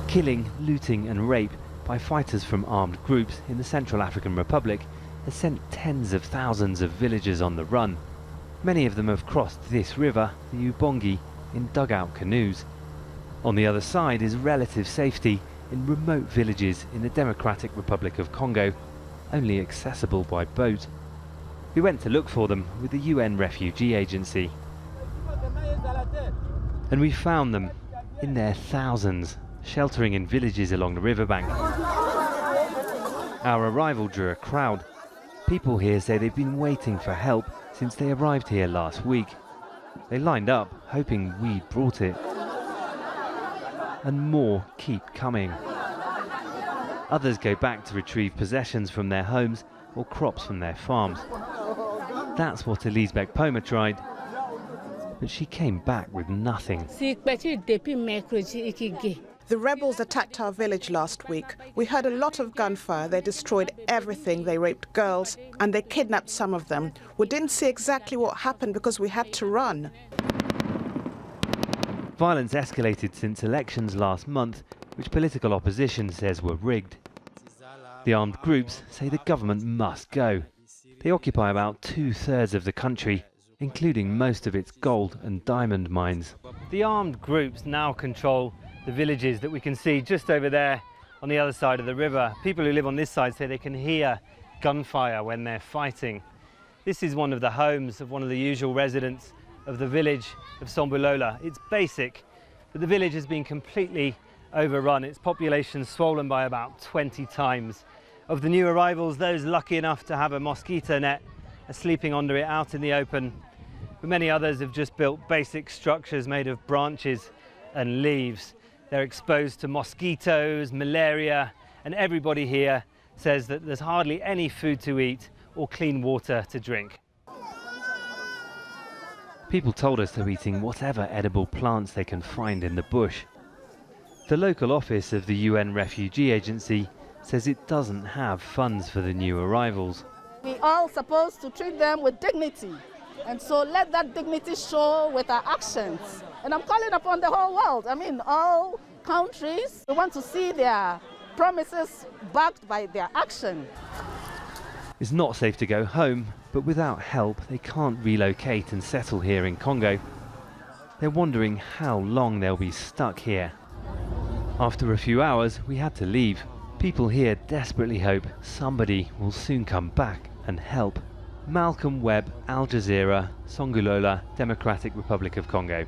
Killing, looting and rape by fighters from armed groups in the Central African Republic has sent tens of thousands of villagers on the run. Many of them have crossed this river, the Ubongi, in dugout canoes. On the other side is relative safety in remote villages in the Democratic Republic of Congo, only accessible by boat. We went to look for them with the UN Refugee Agency. And we found them, in their thousands, sheltering in villages along the riverbank. Our arrival drew a crowd. People here say they've been waiting for help since they arrived here last week. They lined up, hoping we'd brought it. And more keep coming. Others go back to retrieve possessions from their homes or crops from their farms. That's what ELISE BEKPOMA tried, but she came back with nothing. The rebels attacked our village last week. We heard a lot of gunfire. They destroyed everything. They raped girls and they kidnapped some of them. We didn't see exactly what happened because we had to run. Violence escalated since elections last month, which political opposition says were rigged. The armed groups say the government must go. They occupy about 2/3 of the country, including most of its gold and diamond mines. The armed groups now control the villages that we can see just over there on the other side of the river. People who live on this side say they can hear gunfire when they're fighting. This is one of the homes of one of the usual residents of the village of Songulola. It's basic, but the village has been completely overrun. Its population swollen by about 20 times. Of the new arrivals, those lucky enough to have a mosquito net are sleeping under it out in the open. But many others have just built basic structures made of branches and leaves. They're exposed to mosquitoes, malaria, and everybody here says that there's hardly any food to eat or clean water to drink. People told us they're eating whatever edible plants they can find in the bush. The local office of the UN Refugee Agency says it doesn't have funds for the new arrivals. We are supposed to treat them with dignity, and so let that dignity show with our actions. And I'm calling upon the whole world, all countries, we want to see their promises backed by their action. It's not safe to go home, but without help they can't relocate and settle here in Congo. They're wondering how long they'll be stuck here. After a few hours, we had to leave. People here desperately hope somebody will soon come back and help. Malcolm Webb, Al Jazeera, Songulola, Democratic Republic of Congo.